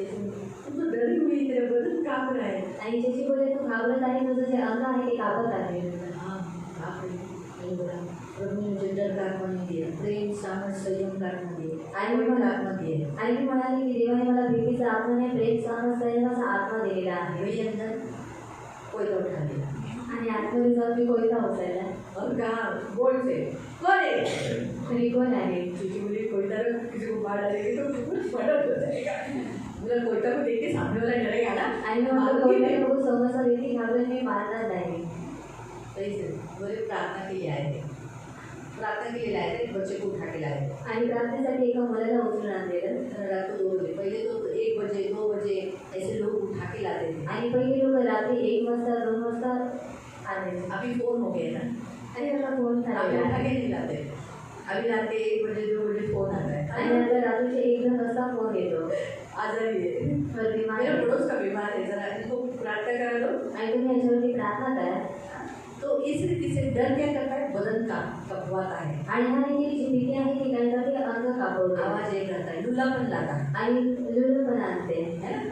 तुम तो डरी हुई, तेरा बदन काँप रहा है। आणि ज्याची बोले तू घाबरत आहे, तुझं जे अंग आहे ते कापत आहे. हाँ काँप रही थी। मैंने बोला प्रभु ने मुझे डर का आत्मा नहीं दिया, प्रेम सामर्थ संयम का आत्मा दिया, आणि पवित्र मला आत्मा दिया। आणि मी म्हणाले की देवाने मला भीतीचा आत्मा नाही, प्रेम सहन संयमाचा आत्मा दिलेला आहे. वही अंदर कोई तो उठा लिया आणि आतमध्ये जाऊन मी कोयता उचलला. और कहा बोल से कौन है? तरी कोण आहे. क्योंकि मुझे कोयता किसी को मार डालेगी तो कुछ मदद हो जाएगा। मतलब कोयता को देख के सामने वाला डरेगा ना, आणि मी म्हटलं कोयता बघून समोरचा व्यक्ती घाबरेल, मी मारणार नाही. सही से बोले प्रार्थना के लिए आए थे, प्रार्थना के लिए लाए थे, बच्चे को उठा के लाए थे। आणि प्रार्थनेसाठी एका मुलाला उचलून आणलेलं. रात को 2 बजे, पहले तो 1 बजे 2 बजे ऐसे लोग उठा के लाते थे। आणि पहिले लोक रात्री 1 वाजता 2 वाजता आले. अभी फोन हो गए ना, आणि मला फोन अभी झालेला उठा आहे. के नहीं लाते, अभी रात के 1 बजे 2 बजे फोन आता है, आणि नंतर रात्रीचे 1-2 वाजता फोन येतो. आजारी है, तर बीमार मेरा आहे. पड़ोस का बीमार है, जरा इनको प्रार्थना करा लो। आणि तुम्ही याच्यावरती प्रार्थना करा. तो इस रीति से डर क्या करता है, बदन का कपवाता है, आणि ह्या रीतीची जी भीती आहे ती काय करते, अंग कापवते. आवाज एक रहता है, लूलापन लाता है, आणि लुलू पण आणते. है ना।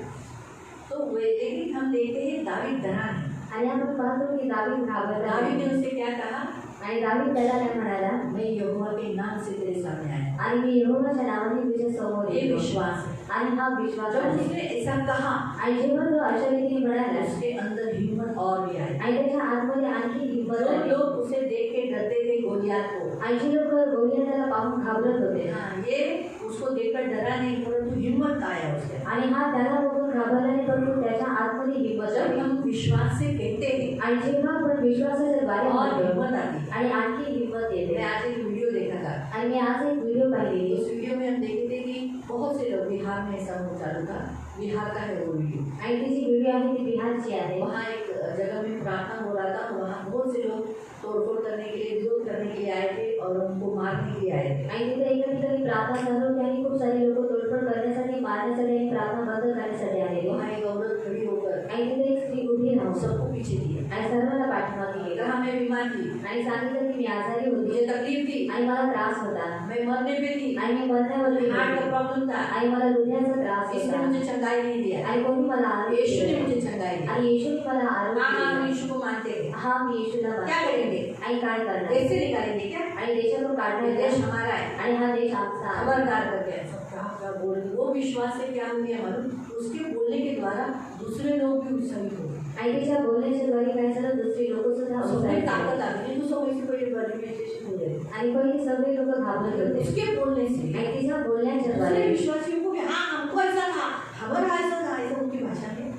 तो लेकिन हम देखते हैं दावीद डरा नहीं। आणि आपण पाहतो की दावीद घाबरला दावीद ने नाही. उससे क्या कहा, आणि दावीद त्याला काय म्हणाला, मैं यहोवा के नाम से तेरे सामने आया। आणि मी यहोवाच्या नावाने तुझ्या समोर ये येतो. विश्वास है। आणि हा विश्वास जब आहे. उसने ऐसा कहा, आणि जेव्हा तो अशा रीतीने म्हणाला, उसके अंदर हिम्मत और भी आई। आणि त्याच्या आतमध्ये आणखी हिंमत जो आली. लोग उसे देख के डरते थे गोलियत को, आणि जे लोक गोलियाला पाहून घाबरत होते, हाँ, ये उसको देखकर डरा नहीं, परंतु हिम्मत आया उसके। आणि हा त्याला बघून घाबरला नाही, परंतु त्याच्या आतमध्ये हिंमत जब आली. हम विश्वास से कहते हैं आणि जेव्हा आपण विश्वासाच्या द्वारे और म्हणतो, हिम्मत आती है। आणि आणखी हिंमत येते. मैं आज एक वीडियो देखा था, आणि मी आज एक व्हिडिओ पाहिली. उस वीडियो में हम देखते थे कि बहुत से लोग बिहार में ऐसा हो चालू था, बिहार का है वो वीडियो। आणि ती जी व्हिडिओ आहे ती बिहारची आहे। वहाँ एक जगह में प्रार्थना हो रहा था, वहाँ बहुत से लोग तोड़फोड़ करने के लिए, विरोध करने के लिए आए थे और उनको मारने के लिए आए थे। आणि तिथे एका ठिकाणी प्रार्थना चालू होती आणि खूप सारे लोक तोडफोड करण्यासाठी, मारण्यासाठी आणि प्रार्थना बंद करण्यासाठी आलेले। वहाँ एक औरत खड़ी होकर आणि तिथे एक स्त्री उभी राहून सबको पीछे किया, आणि सर्वांना पाठीमागे गेली कहा मैं बीमार थी, आणि सांगितलं की मी आजारी मुझे होती तकलीफ थी, आणि मला त्रास होता मैं मरने पे थी, आणि मी मरण्यावरती हार्ट का होती प्रॉब्लम था, आणि मला हृदयाचा त्रास इसने होता मुझे चंगाई नहीं दिया, आणि कोणी मला आरोग्य यीशु ने दिलं मुझे चंगाई दी। आणि येशूने मला हाँ आरोग्य हाँ, हम दिलं। यीशु को मानते हैं। हा मी येशूला क्या मानते करेंगे? आणि काय करणार कैसे निकालेंगे क्या? आणि देशातून ये काढण्यात देश देश हमारा है, आणि हा देश आमचा आहे। खबरदार करके सब क्या बोल रहे, वो विश्वास से क्या हो गया मालूम, उसके बोलने के द्वारा दूसरे लोग भी उत्साहित हो गए। आणि तिच्या बोलण्याच्या द्वारे काय झालं, दुसरी लोक सुद्धा उसमें उत्साहित ताकत झाली आ गई, दूसरों में से कोई बर्निफिकेशन हो गए आणि पहिले सगळे लोक घाबरले होते उसके बोलने से। आणि तिच्या बोलण्याच्या दूसरे द्वारे विश्वासियों को भी हाँ हमको ऐसा था, हमारा ऐसा था, ऐसा उनकी भाषा में,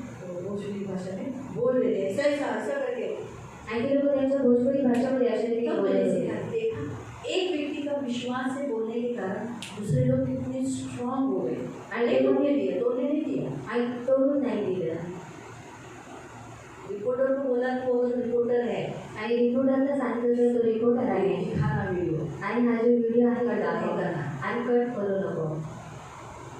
भोजपुरी भाषा में बोल रहे थे, ऐसा ऐसा ऐसा करके। आणि ते लोक त्यांच्या भोजपुरी भाषेमध्ये अशा रीती तब बोलत मैंने होते। सीखा, देखा एक व्यक्ति का विश्वास से बोलने के कारण दूसरे लोग कितने स्ट्रांग हो गए, आणि तोड़ने दिया, तोड़ने नहीं दिया। आणि तोडून नाही दिलं रिपोर्टर को बोला कि वो रिपोर्टर है, आणि रिपोर्टरला सांगितलं तो रिपोर्टर आहे दिखाना वीडियो, आणि हा जो व्हिडिओ आहे कट तो नहीं दाखव करना। आणि कट करू नको।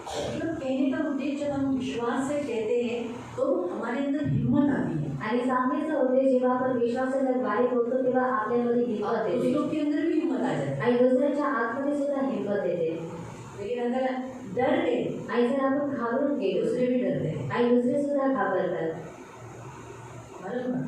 मतलब कहने का उद्देश्य जब हम विश्वास से कहते हैं तो हमारे अंदर हिम्मत आती है, आणि सांगण्याचा उद्देश जेव्हा आपण विश्वासाच्या द्वारे बोलतो तेव्हा आपल्यामध्ये हिंमत और येते दूसरों के अंदर भी हिम्मत आ जाती है। आणि दुसऱ्याच्या आतमध्ये सुद्धा हिंमत येते। लेकिन अगर डर गए, आणि जर आपण घाबरून गेलो दूसरे भी डरते हैं, आणि दुसरे सुद्धा घाबरतात मालूम है?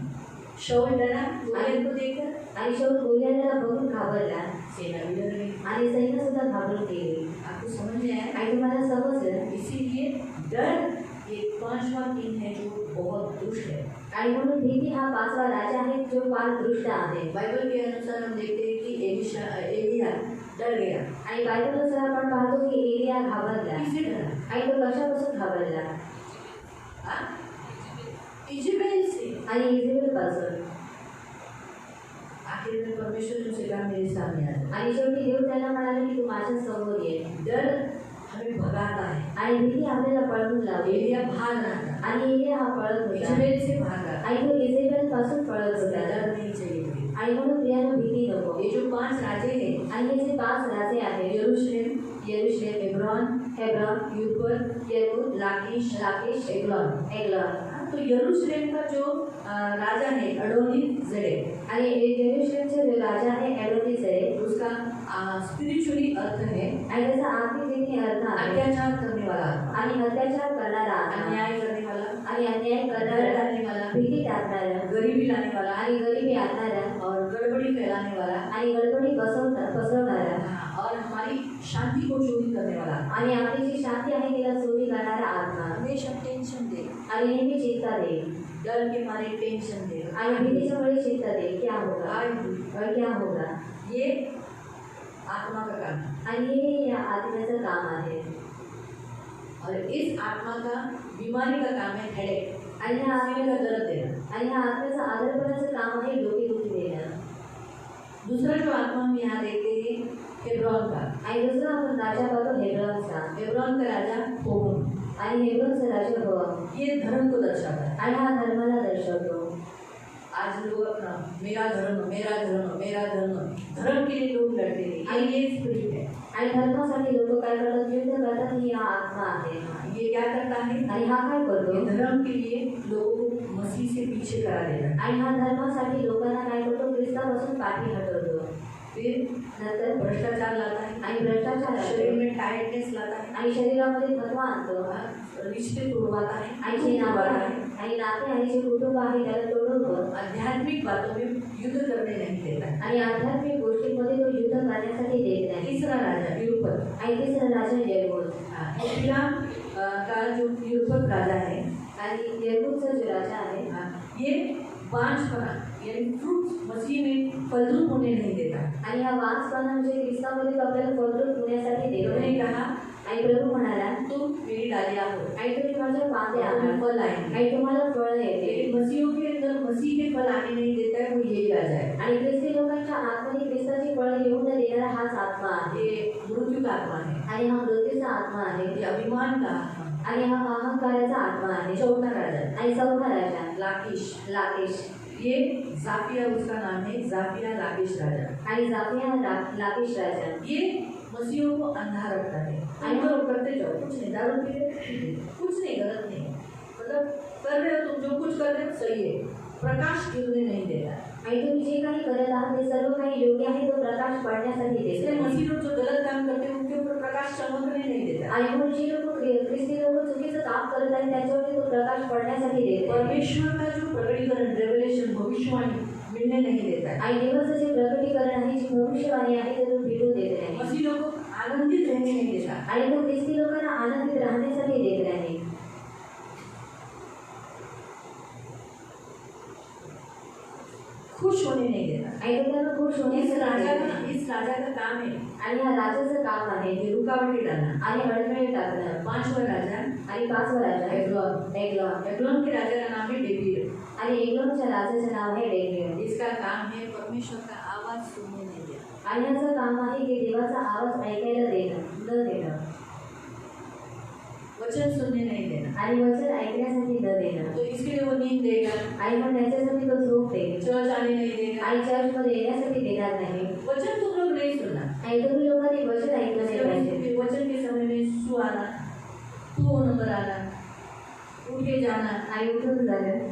शाऊल डरा गोलियत को देखकर, आणि शाऊल गोलियतला बघून घाबरला सेना भी डर गई। आणि सैन्य सुद्धा घाबरून गेली। आपको समझ में आया? आणि तुम्हाला समजलं, इसीलिए डर एक पांचवा किंग है जो बहुत दुष्ट है। आणि म्हणून भीती हा पाचवा राजा आहे जो फार दुष्ट आहे। बाइबल के अनुसार हम देखते हैं कि एलिया डर गया। आणि बायबलनुसार आपण पाहतो की एलिया घाबरला किससे डरा? आणि तो कशापासून घाबरला? हाँ? इजेबेल से। आणि इजेबेल पासून। आखिर में परमेश्वर ने उसे कहा मेरे सामने आ जा। आणि शेवटी देव त्याला म्हणाले की तू माझ्या समोर ये। डर हमें भगाता है, आणि भीती आपल्याला पळवून लावते। एलिया भाग रहा था, आणि एलिया हा पळत होता इजेबेल से भाग रहा था। आणि तो इजेबेल पासून पळत उसका होता। डर नहीं चाहिए कोई। आणि म्हणून प्रियाला भीती नको। ये जो 5 राजे हैं, आणि हे जे 5 राजे आहेत, यरूशलेम, हेब्रोन, हेब्रोन, यूपर, येहूद, लाकीश, लाकीश, एग्लोन। एग्लोन। तो यरूशलेम का जो राजा है अडोनी ज़ेडेक, आणि यरूशलेमचे जो राजा आहे एडोनीसेदेक, उसका स्पिरिचुअली अर्थ है आणि त्याचा आर्थिक रीती अर्थ आहे अत्याचार करने वाला, आणि अत्याचार करणारा आत्मा, अन्याय करने वाला, आणि अन्याय डर करणारा, डालने वाला, भीती टाकणारा, गरीबी लाने वाला आणि गरिबी आणणारा, और गड़बड़ी फैलाने वाला, आणि गडबडी पसरवणारा, और हमारी शांति को चोरी करने वाला, आणि आपली जी शांती आहे तिला चोरी करणारा आत्मा, हमेशा टेंशन दे, आणि नेहमी चिंता दे, डर के मारे टेंशन दे, आणि भीतीच्यामुळे चिंता दे, क्या होगा और क्या होगा। ये आत्मा का काम है। आणि हे या आत्म्याचं काम आहे। और इस आत्मा का बीमारी का काम है हेडेक, आणि ह्या आत्मा का दर्द देना। आणि ह्या आत्म्याचं आदरपणाचं काम आहे डोकेदुखी देणं। दूसरा जो आत्मा हम यहाँ देखते हैं हेब्रोन का, आणि दुसरा आपण राजा पाहतो हेब्रोनचा, हेब्रोन का राजा होम, आणि हेब्रोनचा राजा होम, ये धर्म को दर्शाता है। आणि हा धर्माला दर्शवतो। आज लोग अपना मेरा धर्म, मेरा धर्म, मेरा धर्म, धर्म के लिए लोग लड़ते हैं, और ये स्पिरिट है। आणि धर्मासाठी लोक काय करतात, युद्ध करतात, ही हा आत्मा आहे। ये क्या करता है? आणि हा काय करतो, ये धर्म के लिए लोगों को मसीह से पीछे करा देता है। आणि हा धर्मासाठी लोकांना काय करतो, ख्रिस्तापासून पाठी हटवतो। फिर नंतर भ्रष्टाचार लाता है, आणि भ्रष्टाचार शरीर आणतो, में टायर्डनेस लाता है, आणि शरीरामध्ये थकवा आणतो, रिश्ते तोड़वाता है, आणि जे नाते आणि नाते आणि जे कुटुंब आहे त्याला तोडवतो, आध्यात्मिक बातों में युद्ध करने नहीं देता है। आणि आध्यात्मिक गोष्टींमध्ये तो युद्ध करण्यासाठी देत नाही। तीसरा राजा यूरोपत, आणि तिसरा राजा येहूद, इस्लाम का जो यूरोपत राजा है, आणि येहूदचा जो राजा आहे ये बांझपना यानी फ्रूट मसीह में फलद्रूप होने नहीं देता। आणि हा वांसपणा म्हणजे ख्रिस्तामध्ये तो आपल्याला फलद्रूप होण्यासाठी देतो उन्होंने नाही। कहा आणि प्रभू म्हणाला, तुम मेरी डालियां हो, आणि तुम्ही माझ्या फांद्या आहात, फल आएंगे। आणि तुम्हाला फळ येते। लेकिन मसीहों के अंदर मसीह के फल आने नहीं देता है, वो यही राजा है। आणि ख्रिस्ती लोकांच्या आत्म्याने ख्रिस्ताची फळं येऊन न देणारा हाच आत्मा आहे, ये मृत्यू का आत्मा है, आणि हा मृत्यूचा आत्मा आहे, ये अभिमान का आत्मा है। आणि हा अहंकाराचा आत्मा आहे। चौथा राजा आणि चौथा राजा लाकीश, लाकेश, ये जाफिया उसका नाम है, जाफिया लाकीश राजा। आणि जाफिया लाकेश राजा। ये मसीहों को अंधा रखता है, अंधा करते जाओ, कुछ नहीं, दारू पी रहे कुछ नहीं, गलत नहीं, मतलब कर रहे हो तुम, जो कुछ कर रहे हो सही है, प्रकाश गिरने नहीं देता। आणि तुम्ही जे काही करत आहात ते सर्व काही योग्य आहे, तो प्रकाश पडण्यासाठी इसलिए देतो। मसीह लोग जो गलत काम करते हैं उनके ऊपर प्रकाश चमकने नहीं देता। आणि म्हणून जे लोक ख्रिस्ती लोक चुकीचं काम करत आहेत त्याच्यावरती तो प्रकाश पडण्यासाठी देतो। परमेश्वर का जो प्रकटीकरण, रेवलेशन, भविष्यवाणी मिलने नहीं देता है। आणि देवाचं जे प्रकटीकरण आहे, जी भविष्यवाणी आहे ते तो भेटू देत नाही, मसीह लोगों को आनंदित रहने नहीं देता। आणि तो ख्रिस्ती लोकांना आनंदित राहण्यासाठी देत नाही, खुश होने नहीं देता। आणि तो त्यांना खुश होण्यासाठी देत नाही। इस राजा का काम है आणि हा राजाचं काम आहे ये रुकावटें डालना। आणि अडथळे टाकणं। पांचवा राजा आणि पाचवा राजा एग्लोन, एग्लोन के राजा का नाम है डेबीर। आणि एग्लोनच्या राजाचं नाव आहे डेबिर। इसका काम है परमेश्वर का आवाज सुनने नहीं देना। आणि याचं काम आहे की देवाचा आवाज ऐकायला देणं न देणं, वचन सुनने नहीं देना। आणि वचन ऐकण्यासाठी न देणं, तो इसके लिए वो नींद देगा, आणि मग त्याच्यासाठी तो झोप देईल, चर्च आने नहीं देगा, आणि चर्चमध्ये येण्यासाठी देणार नाही। वचन तुम लोग नहीं सुनना। आणि तुम्ही लोकांनी वचन ऐकलं नाही पाहिजे। वचन के समय में सु आना, तू नंबर आना, उठ के जाना, आणि उठून झालं,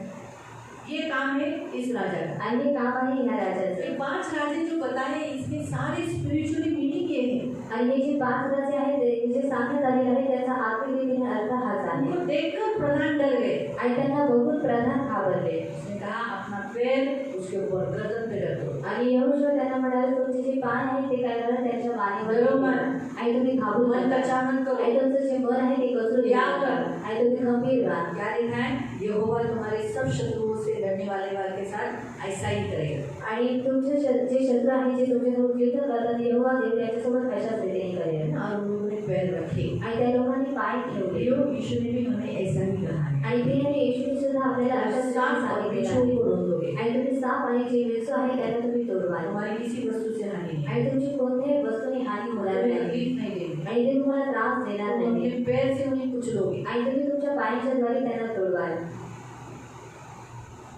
ये काम है इस राजा का। आणि हे काम आहे ह्या ये राजाचं। 5 राजे जो बताए इसके सारे स्पिरिचुअली मीनिंग ये है। आणि हे जे 5 राजे आहेत जे सांगण्यात आलेले आहे त्याचा आत्मिक रीतीने अर्थ हाच आहे। उनको देखकर प्रधान डर गए, आणि त्यांना बघून प्रधान घाबरले। उसने कहा अपना पैर उसके ऊपर गर्दन पे रखो। आणि यहोशुआ त्यांना म्हणाले, तुमचे जे पाय आहे ते काय करा त्यांच्या मानेवर डरो ठेवा, मत, आणि तुम्ही घाबरू मन नका, कचा मत करो, आणि तुमचं जे मन आहे ते कचरू देऊ याद नका, रख। आणि तुम्ही खंबीर व्हा। क्या लिखा है, यहोवा तुम्हारे सब शत्रुओं से लड़ने वाले के साथ ऐसा ही करेगा। आणि तुमचे जे शत्रू आहे जे तुमच्यासोबत युद्ध करतात यहोवा देव त्याच्यासोबत अशाच रीतीने करेल। और उन्होंने पैर रखे। आणि त्या लोकांनी पाय ठेवले। यीशु ने भी हमें ऐसा ही कहा है। आणि प्रियाने येशूने सुद्धा आपल्याला अशाच रीतीने सांप और सांगितलेलं बिच्छू आहे। को रोक दोगे, आणि तुम्ही साप आणि जे विंचू आहे त्यांना तुम्ही तोडवाल, तुम्हारी किसी वस्तु से हानि नहीं, आणि तुमची कोणत्याही वस्तूने हानी होणार तुम्हें नाही, तकलीफ नहीं देगी, आणि ते तुम्हाला त्रास देणार तुम नाही, अपने पैर से उन्हें कुछ लोगे। आणि तुम्ही तुमच्या पायांच्या द्वारे त्यांना तोडवाल।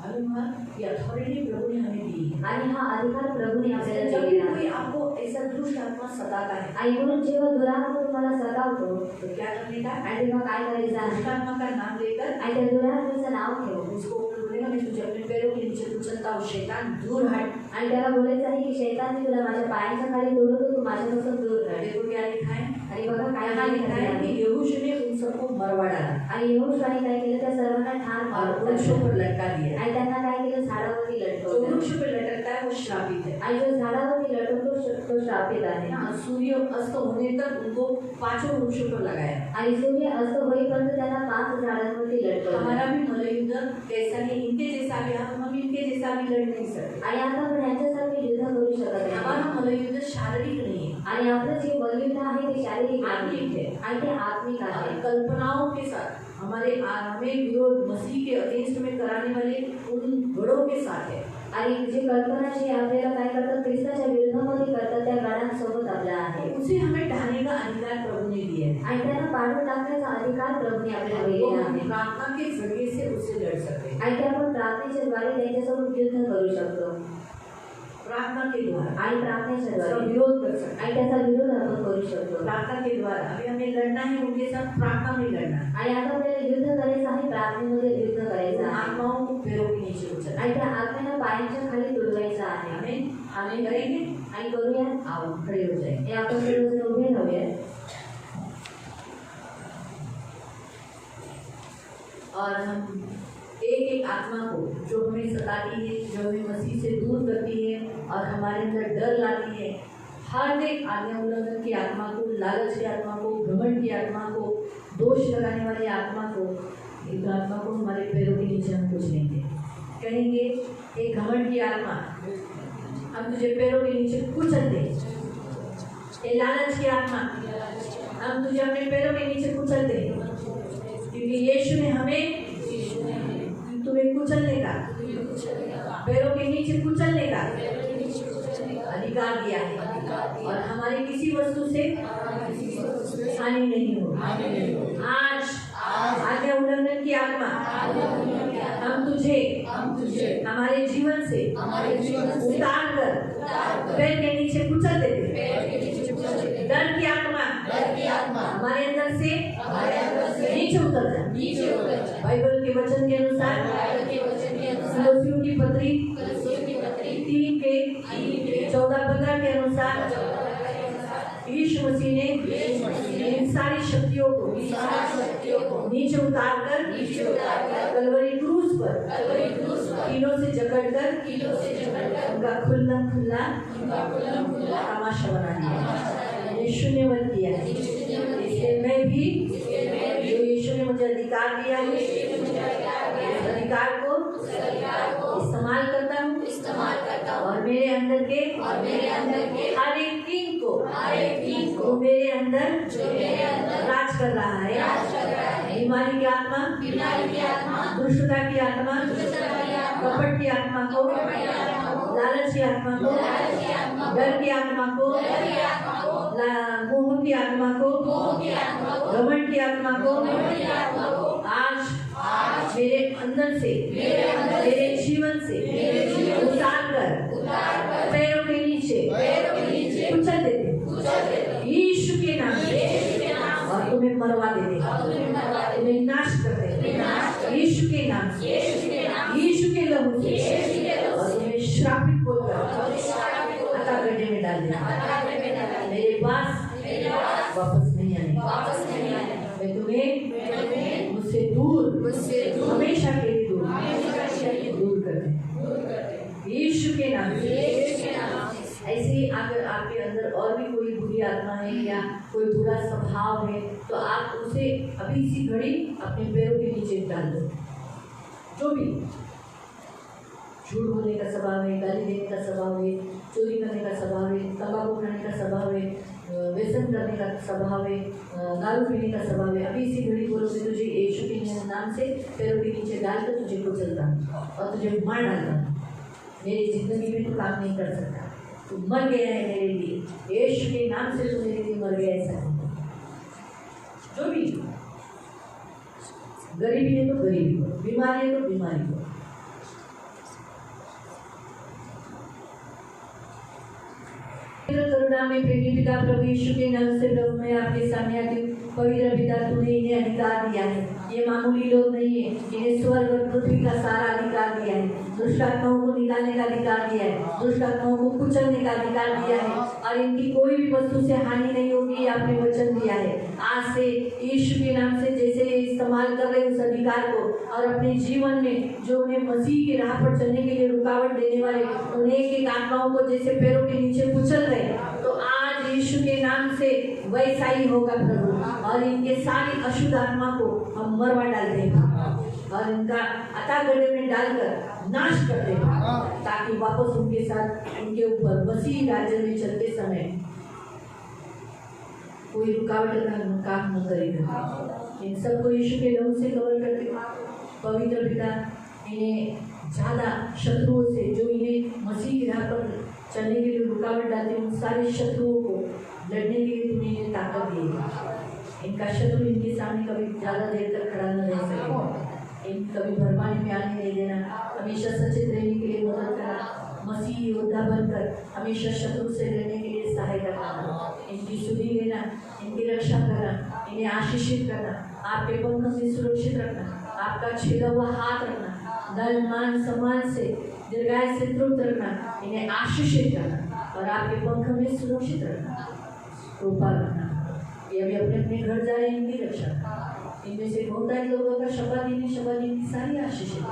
मालूम हुआ कि अथॉरिटी प्रभु ने हमें दी है। आणि हा अधिकार प्रभूने आपल्याला जब भी दिलेला कोई आहे। आपको ऐसा दुष्ट आत्मा सताता है आणि म्हणून जेव्हा दुरात्मा तुम्हाला सतावतो तो क्या करने का, आणि तेव्हा काय करायचं दुष्ट आहे, आत्मा का नाम लेकर आणि त्या दुरात्म्याचं नाव ठेव, उसको बोलेगा मैं तुझे अपने पैरों के नीचे कुचलता हूँ, शैतान दूर हट। आणि त्याला बोलायचं आहे की शैतान मी तुला माझ्या पायांच्या खाली तोडतो, तू माझ्यापासून दूर राह। देखो क्या लिखा है, आणि बघा काय यहाँ लिखा है कि आहे, यहोशू ने उन सबको मरवा डाला आणि यहोशुआने काय केलं, त्या सर्वांना ठार और मारून वृक्षों टाकलं, पर लटका दिया। आणि त्यांना काय केलं, झाडावरती जो लटकवलं, वृक्ष पर लटकता है वो श्रापित है। आणि जो झाडावरती लटकतो तो श्रापित आहे। हाँ, सूर्य अस्त होने तक उनको 5 वृक्षों पर लगाया। आणि सूर्य अस्त होईपर्यंत त्यांना 5 झाडांवरती लटकवलं। हमारा भी मल्लयुद्ध कैसा है, इनके जैसा भी, हम इनके जैसा भी लड़ नहीं सकते। आणि आता आपण यांच्यासारखे युद्ध करू शकत नाही, हमारा मल्लयुद्ध शारीरिक नहीं है, आणि आपलं जे मल्लयुद्ध आहे ते शारीरिक आत्मिक है। आणि ते आत्मिक आहे। और कल्पनाओं के साथ हमें विरोध मसीह के अगेंस्ट में कराने वाले उन बड़ों के साथ है। आणि जे कल्पना जे आपल्याला काय करतात, ख्रिस्ताच्या विरोधामध्ये करतात त्या गाड्यांसोबत आपला आहे, उसे हमें ढाने का अधिकार प्रभु ने दिया है। आणि त्यांना पाडून टाकण्याचा अधिकार प्रभूने आपल्याला दिलेला हम आहे, प्रार्थना के जरिए से उससे लड़ सकते हैं। आणि ते आपण प्रार्थनेच्या द्वारे त्यांच्यासोबत युद्ध करू शकतो, प्रार्थना के द्वारा आणि प्रार्थनेच्या उसका द्वारे, विरोध कर सकते हैं। आणि त्याचा विरोध आपण करू शकतो। प्रार्थना के द्वारा अभी हमें लड़ना है उनके साथ, प्रार्थना में लड़ना है। आणि आता आपल्याला युद्ध करायचं आहे, प्रार्थनेमध्ये युद्ध करायचं आहे, आत्माओं को पैरों के नीचे उचलना है। आणि त्या आत्म्याला पायांच्या खाली तुडवायचं आहे। हमें करेंगे, आणि करूया, आओ खड़े हो जाए। हे आपण सर्वजण उभे राहूया, और हम एक एक आत्मा को जो हमें सताती है, जो हमें मसीह से दूर करती है और हमारे अंदर डर लाती है, हर एक आज्ञा उल्लंघन की आत्मा को, लालच की आत्मा को, घमंड की आत्मा को, दोष लगाने वाली आत्मा को, एक आत्मा को हमारे पैरों के नीचे हम कुछ नहीं देंगे। कहेंगे एक घमंड की आत्मा हम तुझे पैरों के नीचे कुचल दे। ये लालच की आत्मा हम तुझे अपने पैरों के नीचे कुचलते हैं, क्योंकि यीशु ने हमें तुम्हें कुचलने का, पैरों के नीचे कुचलने का अधिकार दिया है, और हमारी किसी वस्तु से हानि नहीं हो। आज आज्ञा उल्लंघन की आत्मा हम तुझे हमारे जीवन से उतार कर पैर के नीचे कुचल देते। डर की आत्मा हमारे अंदर से नीचे उतर जाए। बाइबल के वचन के अनुसार कुलस्सियों की पत्री 3 के 14-15 के अनुसार यीशु मसीह ने इन सारी शक्तियों को नीचे उतार कर कलवरी क्रूस पर कीलों से जकड़कर उनका खुल्ला तमाशा बना दिया, शून्यवत किया। इसलिए मैं भी जो यीशु ने मुझे अधिकार दिया है, इस अधिकार को इस्तेमाल करता हूँ, और मेरे अंदर के हर एक टीम को मेरे अंदर राज कर रहा है। बीमारी की आत्मा, दुष्टता की आत्मा, कपट की आत्मा को, लालच की आत्मा को, डर की आत्मा को, मोह की आत्मा को, घमंड की आत्मा को आज मेरे अंदर से, मेरे जीवन से उतार कर पैरों के नीचे कुचल देते यीशु के नाम से, और तुम्हें मरवा देते, तुम्हें नाश कर देते यीशु के नाम से, यीशु के लहू से, और तुम्हें श्रापित बोलकर अतः गड्ढे में डाल देना। मेरे पास वापस नहीं आने। मैं तुम्हें मुझसे दूर हमेशा के लिए दूर कर दे यीशु के नाम से। ऐसे ही अगर आपके अंदर और भी कोई बुरी आत्मा है या कोई बुरा स्वभाव है, तो आप उसे अभी इसी घड़ी अपने पैरों के नीचे डाल दो। जो भी झूठ बोलने का स्वभाव है, गाली देने का स्वभाव है, चोरी करने का स्वभाव है, तंबाकू खाने का स्वभाव है, व्यसन करने का स्वभाव है, दारू पीने का स्वभाव है, अभी इसी घड़ी बोलो कि तुझे यीशु के नाम से पैरों के नीचे डालकर तुझे कुचलता और तुझे मार डालता। मेरी जिंदगी में तो काम नहीं कर सकता, तू मर गया है मेरे लिए, यीशु के नाम से तू मेरे लिए मर गया। ऐसा जो भी गरीबी है तो गरीबी हो, बीमारी है तो बीमारी हो, करुणा में प्रेमी पिता प्रभु यीशु के नाम से प्रभु मैं आपके सामने आती हूँ। पवित्र पिता तूने इन्हें अधिकार दिया है, ये मामूली लोग नहीं है, इन्हें स्वर्ग और पृथ्वी का सारा अधिकार दिया है, दुष्ट आत्माओं को निकालने का अधिकार दिया है, दुष्ट आत्माओं को कुचलने का अधिकार दिया है, और इनकी कोई भी वस्तु से हानि नहीं होगी, आपने वचन दिया है। आज से यीशु के नाम से जैसे इस्तेमाल कर रहे उस अधिकार को, और अपने जीवन में जो उन्हें मसीह की राह पर चलने के लिए रुकावट देने वाले उन्हें एक आत्माओं को जैसे पैरों के नीचे कुचल रहे, तो आज यीशु के नाम से वैसा ही होगा प्रभु, और इनके सारी अशुद्ध आत्मा को हम मरवा डालते हैं और इनका अतः गड्ढे में डालकर नाश करते हैं, ताकि वापस उनके साथ उनके ऊपर मसीह राज्य में चलते समय कोई रुकावट का काम न करेगा। इन सबको यीशु के लहू से कवर करते पवित्र पिता इन्हें ज़्यादा शत्रुओं से जो इन्हें मसीह की राह पर चलने के लिए रुकावट डालते उन सारे शत्रुओं को लड़ने के लिए तुम्हें इन्हें ताकत दी। इनका शत्रु इनके सामने कभी ज़्यादा देर तक खड़ा न रह सके, इन कभी भरमाने में आने नहीं देना, हमेशा सचेत रहने के लिए मदद करना, मसीह योद्धा बनकर हमेशा शत्रु से लड़ने के लिए सहायता करना, इनकी सुधि लेना, इनकी रक्षा करना, इन्हें आशीषित करना, आपके पंखों से सुरक्षित रखना, आपका छेदा हुआ हाथ रखना, धन मान सम्मान से दीर्घायु से तृप्त रखना, इन्हें आशीषित करना और आपके पंखों में सुरक्षित रखना, कृपा रखना। ये अभी अपने अपने घर जा रहे हैं, इनकी रक्षा। इनमें से बहुत सारे लोगों का शपथ की सारी आशीषित है।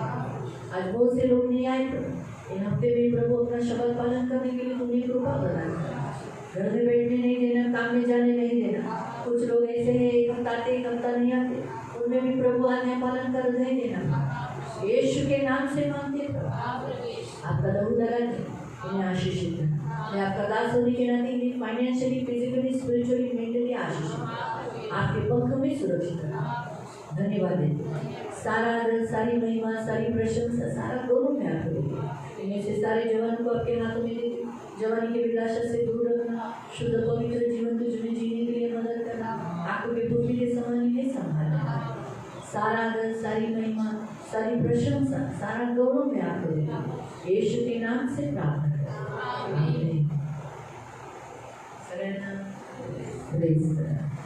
आज बहुत से लोग नहीं आए, तो इन हफ्ते में प्रभु अपना शपथ पालन करने के लिए तुम्हें कृपा प्रदान, घर में बैठने नहीं देना, काम में जाने नहीं देना। कुछ लोग ऐसे हैं एक हफ्ता आते एक हफ्ता नहीं आते, उनमें भी प्रभु आज्ञा पालन कर नहीं देना। यीशु के नाम से मांगते आपका लहू लगा दे, इन्हें आशीषित करना। मैं आपका दास होने के नाते financially, physically, spiritually, mentally Ashish आपके पंखों में सुरक्षित रखा। धन्यवाद देते। सारा आदर, सारी महिमा, सारी प्रशंसा, सारा गौरव में आपको देते। इनमें से सारे जवानों को आपके हाथों में देते। जवानी के विलासा से दूर रखना, शुद्ध पवित्र जीवन को जीने के लिए मदद करना, आपको के भूमि के समान ही संभालना। सारा आदर, सारी महिमा, सारी प्रशंसा, सारा गौरव में आपको देते। यीशु के नाम से प्रार्थना करते हैं। आमीन। Surrender. Praise God.